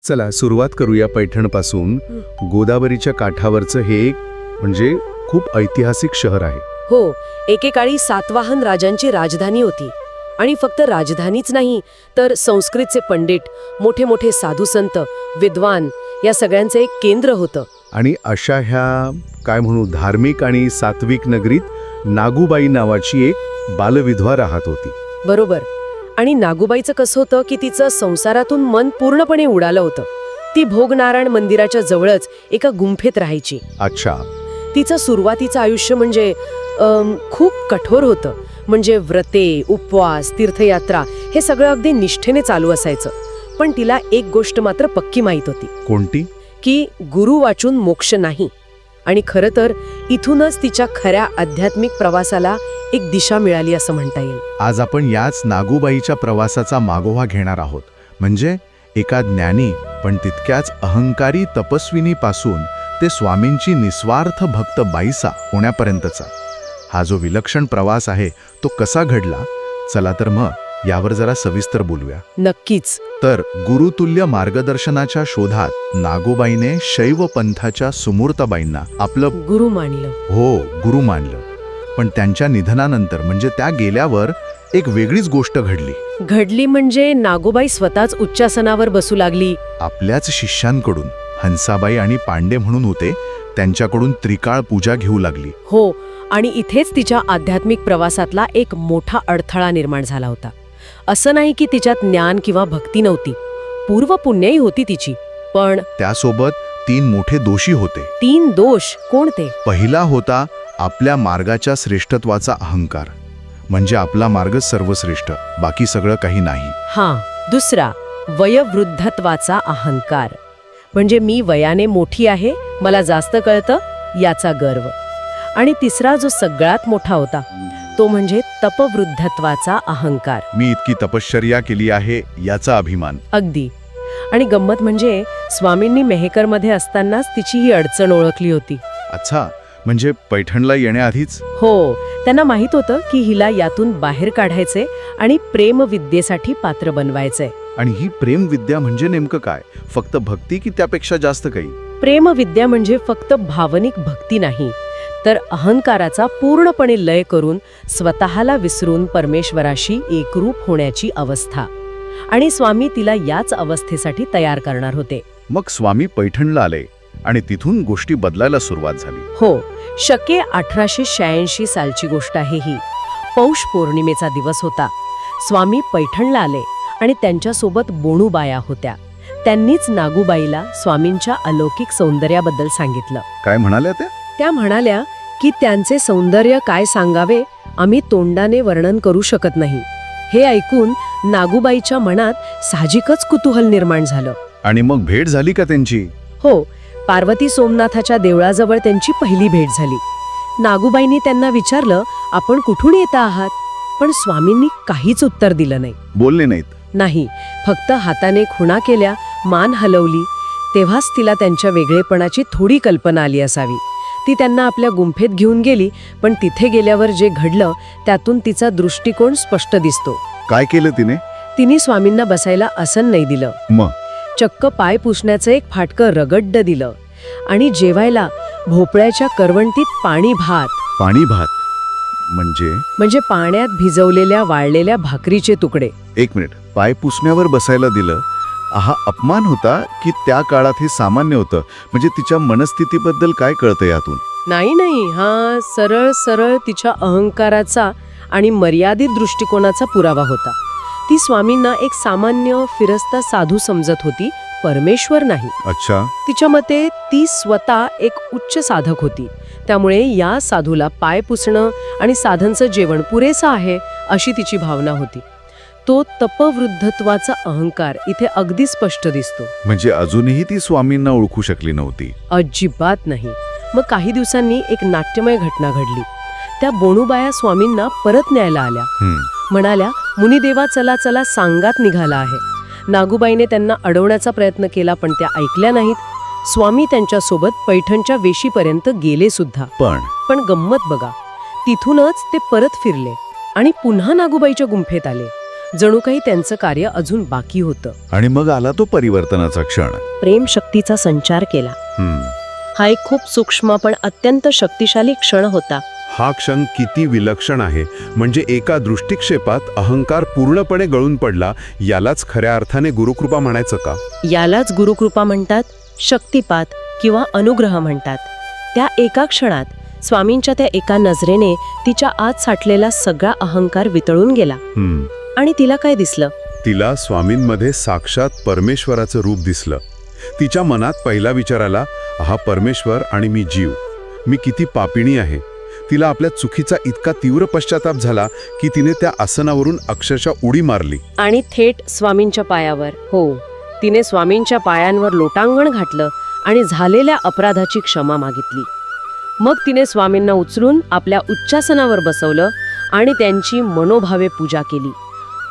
चला सुरुवात करूया पैठणपासून. गोदावरीच्या काठावरचं हे एक म्हणजे खूप ऐतिहासिक शहर आहे. हो, एकेकाळी सातवाहन राजांची राजधानी होती. आणि फक्त राजधानीच नाही, तर संस्कृतचे पंडित, मोठे मोठे साधुसंत, विद्वान या सगळ्यांचं एक केंद्र होतं. आणि अशा ह्या काय म्हणू धार्मिक आणि सात्विक नगरीत नागूबाई नावाची एक बालविधवा राहत होती. बरोबर. आणि नागूबाईचं कसं होतं की तिचं संसारातून मन पूर्णपणे उडालं होतं. ती भोगनारायण मंदिराच्या जवळच एका गुंफेत राहायची. अच्छा. तिचं सुरुवातीचं आयुष्य म्हणजे खूप कठोर होतं. म्हणजे व्रते, उपवास, तीर्थयात्रा हे सगळं अगदी निष्ठेने चालू असायचं. पण तिला एक गोष्ट मात्र पक्की माहीत होती. कोणती? की गुरु वाचून मोक्ष नाही. आणि खरं तर इथूनच तिच्या खऱ्या आध्यात्मिक प्रवासाला एक दिशा मिळाली असं म्हणता येईल. आज आपण याच नागूबाईच्या प्रवासाचा मागोवा घेणार आहोत. म्हणजे एका ज्ञानी पण तितक्याच अहंकारी तपस्विनीपासून ते स्वामींची निस्वार्थ भक्त बाईसा होण्यापर्यंतचा हा जो विलक्षण प्रवास आहे तो कसा घडला. चला तर मग यावर जरा सविस्तर बोलूया. नक्कीच. तर गुरुतुल्य मार्गदर्शनाच्या शोधात नागूबाईने शैव पंथाच्या सुमूर्तबाईंना आपलं गुरु मानलं. गुरु मानलं. पण त्यांच्या निधनानंतर म्हणजे त्या गेल्यावर एक वेगळीच गोष्ट घडली म्हणजे नागूबाई स्वतःच उच्चासनावर बसू लागली. आपल्याच शिष्यांकडून, हंसाबाई आणि पांडे म्हणून होते, त्यांच्याकडून त्रिकाळ पूजा घेऊ लागली. हो. आणि इथेच तिच्या आध्यात्मिक प्रवासातला एक मोठा अडथळा निर्माण झाला होता. असं नाही की तिच्यात ज्ञान किंवा भक्ती नव्हती. पूर्वपुण्यही होती तिची. पण त्यासोबत 3 मोठे दोषी होते. 3 दोष कोणते? पहिला होता आपल्या मार्गाच्या श्रेष्ठत्वाचा अहंकार. म्हणजे आपला मार्ग सर्वश्रेष्ठ, बाकी सगळं काही नाही. हां. दुसरा वयोवृद्धत्वाचा अहंकार. म्हणजे मी वयाने मोठी आहे, मला जास्त कळतं याचा गर्व. आणि तिसरा जो सगळ्यात मोठा होता तो म्हणजे तपवृद्धत्वाचा अहंकार. मी इतकी तपश्चर्या केली आहे याचा अभिमान. अगदी. आणि गंमत म्हणजे स्वामींनी मेहकरमध्ये असतानाच तिची ही अडचण ओळखली होती. अच्छा. म्हणजे पैठणला येण्याआधीच? हो. त्यांना माहित होतं की हिला यातून बाहेर काढायचे आणि प्रेमविद्येसाठी पात्र बनवायचंय. आणि ही प्रेमविद्या म्हणजे नेमकं काय? फक्त भक्ती की त्यापेक्षा जास्त काही? प्रेमविद्या म्हणजे फक्त भावनिक भक्ती नाही, तर अहंकाराचा पूर्णपणे लय करून स्वतःला विसरून परमेश्वराशी एकरूप होण्याची अवस्था. आणि स्वामी तिला याच अवस्थेसाठी तयार करणार होते. मग स्वामी पैठणला आले आणि तिथून गोष्टी बदलायला सुरुवात झाली. हो. शके 1886 सालची गोष्ट आहे ही. पौष पौर्णिमेचा दिवस होता. स्वामी पैठणला आले आणि त्यांच्यासोबत बोणूबाया होत्या. त्यांनीच नागूबाईला स्वामींच्या अलौकिक सौंदर्याबद्दल सांगितलं. काय म्हणाल्या त्या? त्या म्हणाल्या की त्यांचे सौंदर्य काय सांगावे, आम्ही तोंडाने वर्णन करू शकत नाही. हे ऐकून नागूबाईच्या मनात साहजिकच कुतूहल निर्माण झालं. आणि मग भेट झाली का त्यांची? हो. पार्वती सोमनाथाच्या देवळाजवळ त्यांची पहिली भेट झाली. नागूबाईंनी त्यांना विचारलं, आपण कुठून येता आहात? पण स्वामींनी काहीच उत्तर दिलं नाही. बोलले नाहीत? नाही. फक्त हाताने खुणा केल्या, मान हलवली. तेव्हाच तिला त्यांच्या वेगळेपणाची थोडी कल्पना आली असावी. ती त्यांना आपल्या गुंफेत घेऊन गेली. पण तिथे गेल्यावर जे घडलं त्यातून तिचा दृष्टिकोन स्पष्ट दिसतो. काय केलं तिने? तिने स्वामींना बसायला आसन नाही दिलं. मग चक्क पाय पुसण्याचं एक फाटकं रगड्ड दिलं. आणि जेवायला भोपळ्याच्या करवंटीत पाणी भात म्हणजे पाण्यात भिजवलेल्या वाळलेल्या भाकरीचे तुकडे. एक मिनिट. पाय पुसण्यावर बसायला दिलं हा अपमान होता की त्या काळात हे सामान्य होतं? म्हणजे तिच्या मनस्थितीबद्दल काय कळतं यातून? नाही. हा सरळ सरळ तिच्या अहंकाराचा आणि मर्यादित दृष्टिकोनाचा पुरावा होता. ती स्वामींना एक सामान्य फिरस्ता साधू समजत होती, परमेश्वर नाही. अच्छा. तिच्या मते ती स्वतः एक उच्च साधक होती. त्यामुळे या साधूला पाय पुसणं आणि साधनचं जेवण पुरेसं आहे अशी तिची भावना होती. तो तपवृद्धत्वाचा अहंकार इथे अगदी स्पष्ट दिसतो. म्हणजे अजूनही ती स्वामींना ओळखू शकली नव्हती? अजिबात नाही. मग काही दिवसांनी एक नाट्यमय घटना घडली. त्या बोणूबाया स्वामींना परत न्यायला आल्या. म्हणाल्या, मुनिदेवा चला चला, सांगात निघाला आहे. नागूबाईने त्यांना अडवण्याचा प्रयत्न केला पण त्या ऐकल्या नाहीत. स्वामी त्यांच्यासोबत पैठणच्या वेशीपर्यंत गेले सुद्धा. पण गंमत बघा, तिथूनच ते परत फिरले आणि पुन्हा नागूबाईच्या गुंफेत आले. जणू काही त्यांचं कार्य अजून बाकी होतं. आणि मग आला तो परिवर्तनाचा क्षण. प्रेम शक्तीचा संचार केला. हा एक खूप सूक्ष्म पण अत्यंत शक्तिशाली क्षण होता. हा क्षण किती विलक्षण आहे. म्हणजे एका दृष्टिक्षेपात अहंकार पूर्णपणे गळून पडला. यालाच खऱ्या अर्थाने गुरुकृपा म्हणायचं का? यालाच गुरुकृपा म्हणतात, शक्तिपात किंवा अनुग्रह म्हणतात. त्या एका क्षणात स्वामींच्या त्या एका नजरेने तिच्या आत साठलेला सगळा अहंकार वितळून गेला. आणि तिला काय दिसलं? तिला स्वामींमध्ये साक्षात परमेश्वराचं रूप दिसलं. तिच्या मनात पहिला विचार आला, हा परमेश्वर आणि मी जीव. मी किती पापिणी आहे. तिला आपल्या चुकीचा इतका तीव्र पश्चाताप झाला की तिने त्या आसनावरून अक्षरशः उडी मारली. आणि थेट स्वामींच्या पायावर, हो, तिने स्वामींच्या पायांवर लोटांगण घातलं आणि झालेल्या अपराधाची क्षमा मागितली. मग तिने स्वामींना उचलून आपल्या उच्चासनावर बसवलं आणि त्यांची मनोभावे पूजा केली.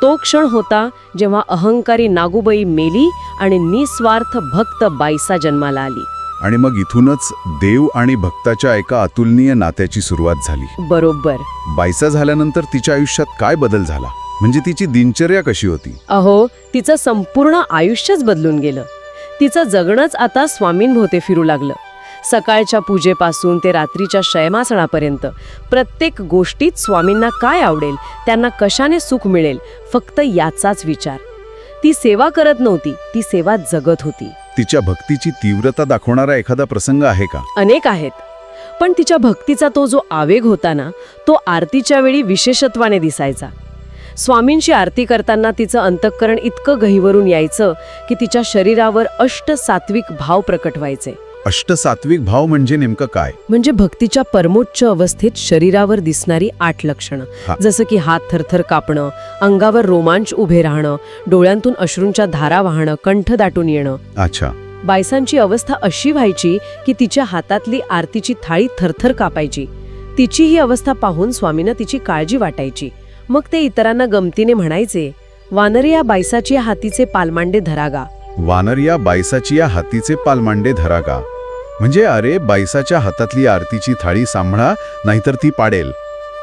तो क्षण होता जेव्हा अहंकारी नागूबाई मेली आणि निस्वार्थ भक्त बाईसा जन्माला आली. आणि मग इथूनच देव आणि भक्ताच्या एका अतुलनीय नात्याची सुरुवात झाली. बरोबर. बाईसा झाल्यानंतर तिच्या आयुष्यात काय बदल झाला? म्हणजे तिची दिनचर्या कशी होती? अहो, तिचं संपूर्ण आयुष्यच बदलून गेलं. तिचं जगणंच आता स्वामींभोवते फिरू लागलं. सकाळच्या पूजेपासून ते रात्रीच्या शयमासनापर्यंत प्रत्येक गोष्टीत स्वामींना काय आवडेल, त्यांना कशाने सुख मिळेल, फक्त याचाच विचार. ती सेवा करत नव्हती, ती सेवा जगत होती. तिच्या भक्तीची तीव्रता दाखवणारा एखादा प्रसंग आहे का? अनेक आहेत, पण तिच्या भक्तीचा तो जो आवेग होता ना, तो आरतीच्या वेळी विशेषत्वाने दिसायचा. स्वामींची आरती करताना तिचं अंतःकरण इतकं गहिवरून यायचं की तिच्या शरीरावर अष्टसात्विक भाव प्रकट व्हायचे. अष्टसात्विक भाव म्हणजे नेमकं काय? म्हणजे भक्तीच्या परमोच्च अवस्थेत शरीरावर दिसणारी 8 लक्षणं, जसं की हात थरथर कापणं, अंगावर रोमांच उभे राहणं, डोळ्यांतून अश्रूंच्या धारा वाहणं, कंठ दाटून येणं. अच्छा. बायसांची अवस्था अशी व्हायची की तिच्या हातातली आरतीची थाळी थरथर कापायची. तिची ही अवस्था पाहून स्वामींना तिची काळजी वाटायची. मग ते इतरांना गमतीने म्हणायचे, वानरिया बायसाची हातीचे पालमांडे धरागा. वानरिया बाईसाची या हातीचे पालमांडे धरागा. म्हणजे अरे, बाईसाच्या हातातली आरतीची थाळी सांभाळा, नाहीतर ती पाडेल.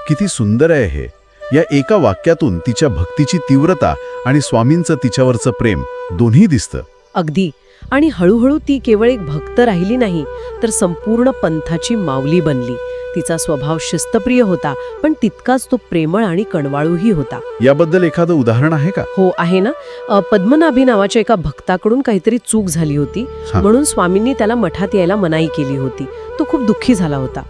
किती सुंदर आहे हे. या एका वाक्यातून तिच्या भक्तीची तीव्रता आणि स्वामींचं तिच्यावरचं प्रेम दोन्ही दिसतं. अगदी. आणि हळूहळू ती केवळ एक भक्त राहिली नाही, तर संपूर्ण पंथाची माऊली बनली. तिचा स्वभाव शिस्तप्रिय होता, पण तितकाच तो प्रेमळ आणि कणवाळूही होता. याबद्दल एखादं उदाहरण आहे का? हो, आहे ना. पद्मनाभी नावाच्या एका भक्ताकडून काहीतरी चूक झाली होती, म्हणून स्वामींनी त्याला मठात यायला मनाई केली होती. तो खूप दुःखी झाला होता.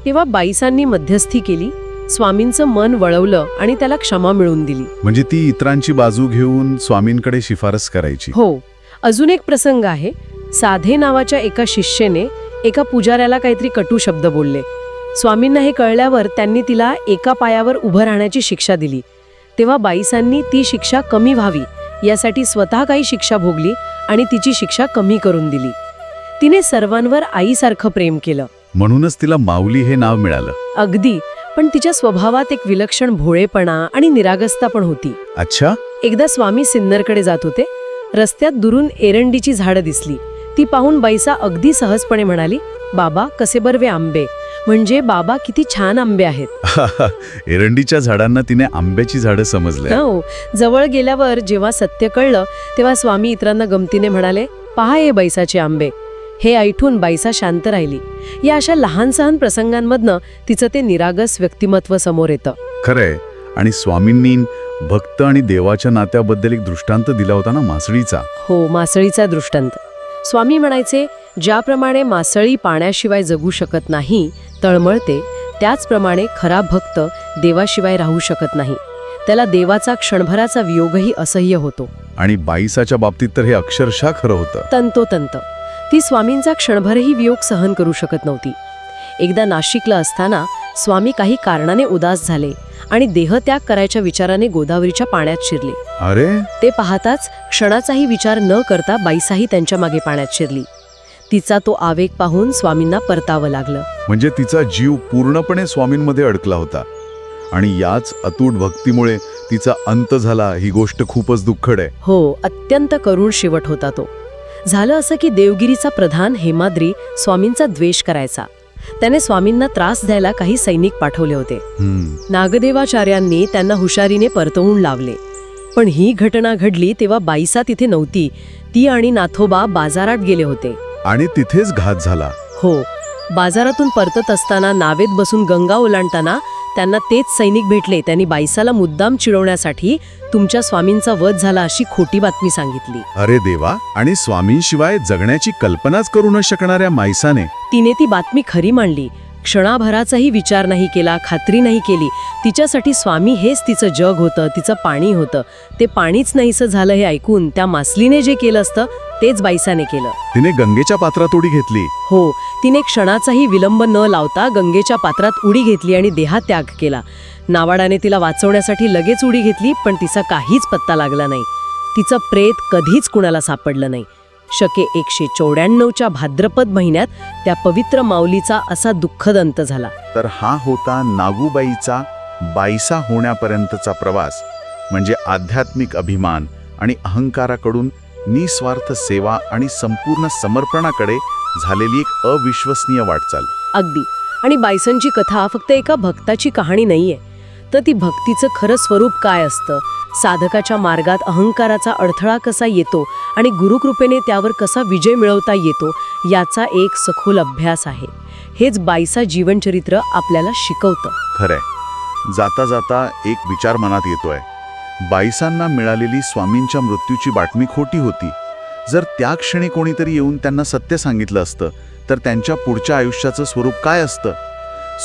तेव्हा बाईसांनी मध्यस्थी केली, स्वामींचं मन वळवलं आणि त्याला क्षमा मिळवून दिली. म्हणजे ती इतरांची बाजू घेऊन स्वामींकडे शिफारस करायची. हो. अजून एक प्रसंग आहे. साधे नावाच्या एका शिष्येने एका पुजाऱ्याला काहीतरी कटू शब्द बोलले. स्वामींना हे कळल्यावर त्यांनी तिला एका पायावर उभं राहण्याची शिक्षा दिली. तेव्हा बाईसांनी ती शिक्षा कमी व्हावी यासाठी स्वतः काही शिक्षा भोगली आणि तिची शिक्षा कमी करून दिली. तिने सर्वांवर आईसारखं प्रेम केलं. म्हणूनच तिला माऊली हे नाव मिळालं. अगदी. पण तिच्या स्वभावात एक विलक्षण भोळेपणा आणि निरागसता पण होती. अच्छा. एकदा स्वामी सिन्नरकडे जात होते. रस्त्यात दुरून एरंडीची झाडं दिसली. ती पाहून बाईसा अगदी सहजपणे म्हणाली, बाबा कसे बरवे आंबे. म्हणजे बाबा किती छान आंबे आहेत. एरंडीच्या झाडांना तिने आंब्याची झाडं समजले. हो. जवळ गेल्यावर जेव्हा सत्य कळलं तेव्हा स्वामी इतरांना गमतीने म्हणाले, पहा हे बाईसाचे आंबे. हे ऐकून बाईसा शांत राहिली. या अशा लहान सहान प्रसंगांमधनं तिचं ते निरागस व्यक्तिमत्व समोर येतं. खरंय. आणि स्वामींनी भक्त आणि देवाच्या नात्याबद्दल एक दृष्टांत दिला होता ना, मासळीचा. हो, मासळीचा दृष्टांत. स्वामी म्हणायचे, ज्याप्रमाणे मासळी पाण्याशिवाय जगू शकत नाही, तळमळते, त्याचप्रमाणे खरा भक्त देवाशिवाय राहू शकत नाही. त्याला देवाचा क्षणभराचा वियोगही असह्य होतो. आणि बाईसाच्या बाबतीत तर हे अक्षरशः खरं होतं. तंतोतंत. ती स्वामींचा क्षणभरही वियोग सहन करू शकत नव्हती. एकदा नाशिकला असताना स्वामी काही कारणाने उदास झाले आणि देहत्याग करायच्या विचाराने गोदावरीच्या पाण्यात शिरले. अरे. ते पाहताच क्षणाचाही विचार न करता बाईसाही त्यांच्या मागे पाण्यात शिरली. तिचा तो आवेग पाहून स्वामींना परतावं लागलं. म्हणजे तिचा जीव पूर्णपणे स्वामींमध्ये अडकला होता. आणि याच अतूट भक्तीमुळे तिचा अंत झाला, ही गोष्ट खूपच दुःखद आहे. हो, अत्यंत करुण शेवट होता तो. झालं असं की देवगिरीचा प्रधान हेमाद्री स्वामींचा द्वेष करायचा. त्याने स्वामींना त्रास द्यायला काही सैनिक पाठवले होते. नागदेवाचार्यांनी त्यांना हुशारीने परतवून लावले. पण ही घटना घडली तेव्हा बाईसा तिथे नव्हती. ती आणि नाथोबा बाजारात गेले होते. आणि तिथेच घात झाला. हो, बाजारातून परतत असताना नावेत बसून गंगा ओलांडताना त्यांना तेच सैनिक भेटले. त्यांनी बाईसाला मुद्दाम चिडवण्यासाठी तुमच्या स्वामींचा वध झाला अशी खोटी बातमी सांगितली. अरे देवा, आणि स्वामींशिवाय जगण्याची कल्पनाच करू न शकणाऱ्या मायसाने तिने ती बातमी खरी मांडली. क्षणाभराचाही विचार नाही केला, खात्री नाही केली. तिच्यासाठी स्वामी हेच तिचं जग होतं, तिचं पाणी होतं. ते पाणीच नाहीसं झालं हे ऐकून त्या मासलीने जे केलं असतं तेच बाईसाने केलं. तिने गंगेच्या पात्रात उडी घेतली. हो, तिने क्षणाचाही विलंब न लावता गंगेच्या पात्रात उडी घेतली आणि देहात्याग केला. नावाडाने तिला वाचवण्यासाठी लगेच उडी घेतली, पण तिचा काहीच पत्ता लागला नाही. तिचं प्रेत कधीच कुणाला सापडलं नाही. शके 194च्या भाद्रपद महिन्यात त्या पवित्र माऊलीचा असा दुःखद अंत झाला. तर हा होता नागूबाईचा बाईसा होण्यापर्यंतचा प्रवास. म्हणजे आध्यात्मिक अभिमान आणि अहंकाराकडून निस्वार्थ सेवा आणि संपूर्ण समर्पणाकडे झालेली एक अविश्वसनीय वाटचाल. अगदी. आणि बायसनची कथा फक्त एका भक्ताची कहाणी नाहीये, तर ती भक्तीचं खरं स्वरूप काय असतं, साधकाच्या मार्गात अहंकाराचा अडथळा कसा येतो आणि गुरुकृपेने त्यावर कसा विजय मिळवता येतो याचा एक सखोल अभ्यास आहे. हेच बाईसा जीवनचरित्र आपल्याला शिकवतं. खरंय. जाता जाता एक विचार मनात येतोय. बाईसांना मिळालेली स्वामींच्या मृत्यूची बातमी खोटी होती. जर त्या क्षणी कोणीतरी येऊन त्यांना सत्य सांगितलं असतं तर त्यांच्या पुढच्या आयुष्याचं स्वरूप काय असतं?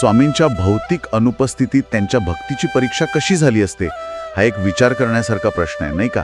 स्वामींच्या भौतिक अनुपस्थितीत त्यांच्या भक्तीची परीक्षा कशी झाली असते? हा एक विचार करण्यासारखा प्रश्न आहे, नाही का?